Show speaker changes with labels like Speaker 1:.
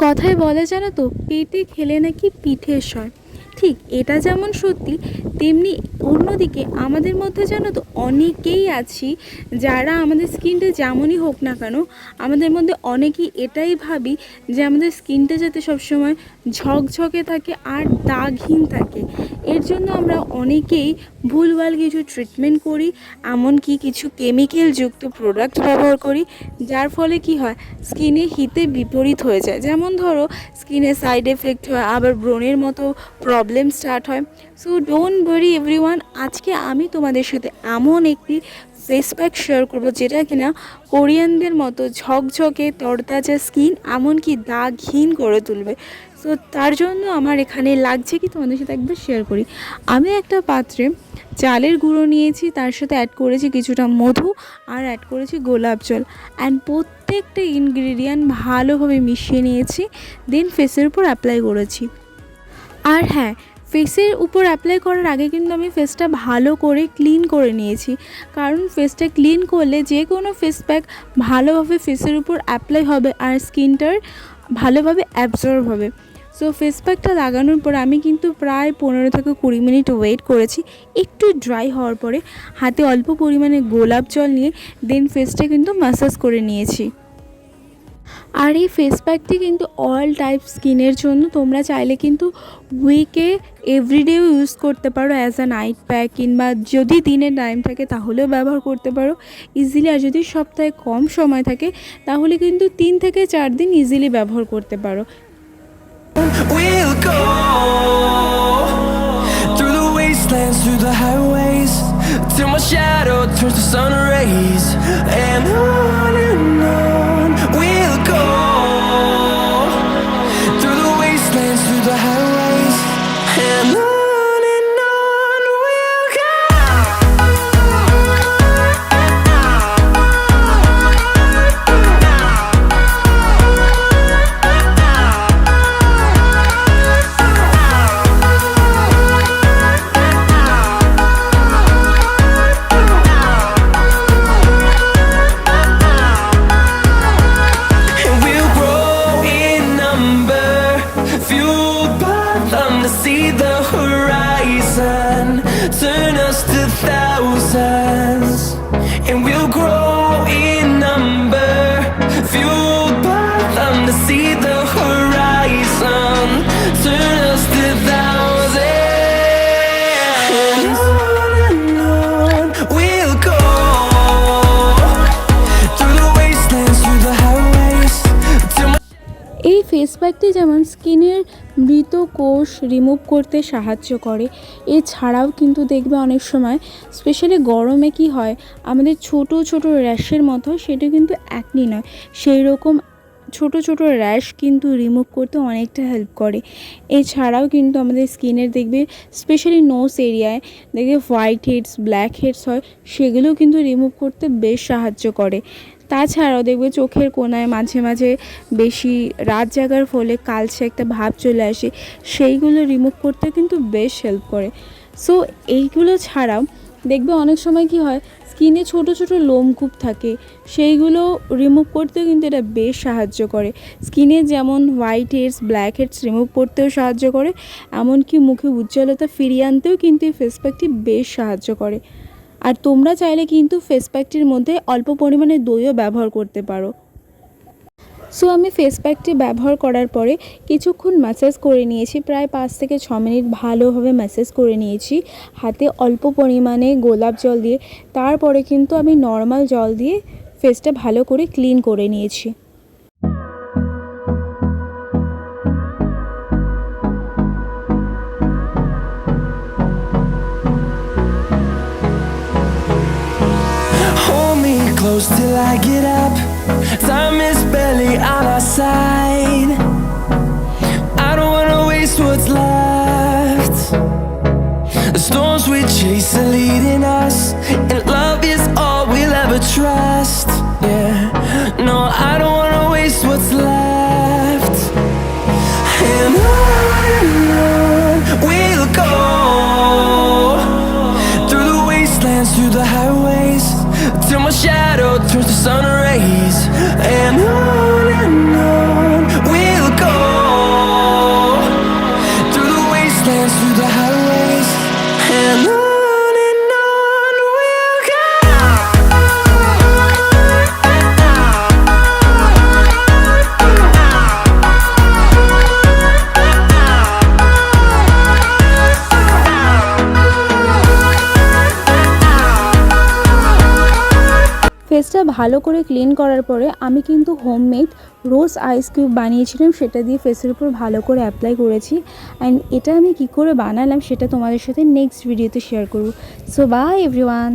Speaker 1: কথায় বলে জানো তো, পেটে খেলে নাকি পিঠে সয়। ঠিক এটা যেমন সত্যি, তেমনি অন্যদিকে আমাদের মধ্যে জানো তো অনেকেই আছি যারা আমাদের স্কিনটা যেমনই হোক না কেন, আমাদের মধ্যে অনেকেই এটাই ভাবি যে আমাদের স্কিনটা যাতে সবসময় ঝকঝকে থাকে আর দাগহীন থাকে। এর জন্য আমরা অনেকেই ভুলভাল কিছু ট্রিটমেন্ট করি, এমনকি কিছু কেমিক্যালযুক্ত প্রোডাক্ট ব্যবহার করি, যার ফলে কি হয়, স্কিনে হিতে বিপরীত হয়ে যায়। যেমন ধরো, স্কিনে সাইড এফেক্ট হয়, আবার ব্রণের মতো প্রবলেম স্টার্ট হয়। সো ডোন্ট ওয়ারি এভরিওয়ান, আজকে আমি তোমাদের সাথে এমন একটি ফেস প্যাক শেয়ার করবো যেটা কিনা কোরিয়ানদের মতো ঝকঝকে তরতাজা স্কিন, এমনকি দাগহীন করে তুলবে। সো তার জন্য আমার এখানে লাগছে কি তোমাদের সাথে একবার শেয়ার করি। আমি একটা পাত্রে চালের গুঁড়ো নিয়েছি, তার সাথে অ্যাড করেছি কিছুটা মধু, আর অ্যাড করেছি গোলাপ জল, অ্যান্ড প্রত্যেকটা ইনগ্রিডিয়েন্ট ভালোভাবে মিশিয়ে নিয়েছি। দেন ফেসের উপর অ্যাপ্লাই করেছি। আর হ্যাঁ, ফেসের উপর অ্যাপ্লাই করার আগে কিন্তু আমি ফেসটা ভালো করে ক্লিন করে নিয়েছি, কারণ ফেসটা ক্লিন করলে যে কোনো ফেস প্যাক ভালোভাবে ফেসের উপর অ্যাপ্লাই হবে আর স্কিনটার ভালোভাবে অ্যাবজর্ব হবে। সো ফেস প্যাকটা লাগানোর পর আমি কিন্তু প্রায় 15 থেকে 20 মিনিট ওয়েট করেছি। একটু ড্রাই হওয়ার পরে হাতে অল্প পরিমাণে গোলাপ জল নিয়ে দেন ফেসটা কিন্তু ম্যাসাজ করে নিয়েছি। আর এই ফেস প্যাকটি কিন্তু অল টাইপ স্কিনের জন্য। তোমরা চাইলে কিন্তু উইকে এভরিডেও ইউজ করতে পারো অ্যাজ আ নাইট প্যাক, কিংবা যদি দিনের টাইম থাকে তাহলেও ব্যবহার করতে পারো ইজিলি। আর যদি সপ্তাহে কম সময় থাকে তাহলে কিন্তু 3 থেকে 4 দিন ইজিলি ব্যবহার করতে পারো।
Speaker 2: We'll go through the wastelands, through the highways, till my shadow turns to sun rays, and on we'll go through the wastelands, through the highways, and on we'll go. See the horizon, turn us to thousands, and we'll grow in number, fueled by them to see the horizon, turn us to thousands, and on we'll go through the wastelands, through the highways, till my
Speaker 1: এই face প্যাকটি যেমন স্কিনের মৃত কোষ remove করতে সাহায্য করে, এছাড়াও কিন্তু দেখবে অনেক সময় স্পেশালি গরমে কি হয়, আমাদের ছোট ছোট র্যাশের মতো, সেটা কিন্তু অ্যাকনি নয়, সেই রকম ছোট ছোট র্যাশ কিন্তু রিমুভ করতে অনেকটা হেল্প করে। এছাড়াও কিন্তু আমাদের স্কিনের দেখবে স্পেশালি নোজ এরিয়ায় দেখবে হোয়াইট হেডস, ব্ল্যাক হেডস হয়, সেগুলোও কিন্তু রিমুভ করতে বেশ সাহায্য করে। তাছাড়াও দেখবে চোখের কোণায় মাঝে মাঝে বেশি রাত জাগার ফলে কালচে একটা ভাব চলে আসে, সেইগুলো রিমুভ করতে কিন্তু বেশ হেল্প করে। সো এইগুলো ছাড়াও দেখবে অনেক সময় কি হয়, স্কিনে ছোট ছোট লোমকূপ থাকে, সেইগুলো রিমুভ করতেও কিন্তু এটা বেশ সাহায্য করে। স্কিনে যেমন whiteheads, blackheads remove করতেও সাহায্য করে, এমনকি মুখে উজ্জ্বলতা ফিরিয়ে আনতেও কিন্তু এই ফেস প্যাকটি বেশ সাহায্য করে। আর তোমরা চাইলে কিন্তু ফেস প্যাকটির মধ্যে অল্প পরিমাণে দইও ব্যবহার করতে পারো। সো আমি ফেস প্যাকটি ব্যবহার করার পরে কিছুক্ষণ ম্যাসাজ করে নিয়েছি, প্রায় 5 থেকে 6 মিনিট ভালোভাবে ম্যাসাজ করে নিয়েছি হাতে অল্প পরিমাণে গোলাপ জল দিয়ে। তারপরে কিন্তু আমি নর্মাল জল দিয়ে ফেসটা ভালো করে ক্লিন করে নিয়েছি।
Speaker 2: hold me close till I get up. Time is barely on our side. I don't wanna waste what's left. The storms we chase are leading us, and love is all we'll ever trust. Yeah, no, I don't wanna waste what's left. And on we'll go through the wastelands, through the highways, till my shadow turns to sun rays, and on we'll go
Speaker 1: ভালো করে clean করার পরে আমি কিন্তু homemade রোজ ice cube বানিয়েছিলাম, সেটা দিয়ে ফেসের উপর ভালো করে অ্যাপ্লাই করেছি। অ্যান্ড এটা আমি কি করে বানালাম সেটা তোমাদের সাথে নেক্সট ভিডিওতে শেয়ার করব। So by everyone.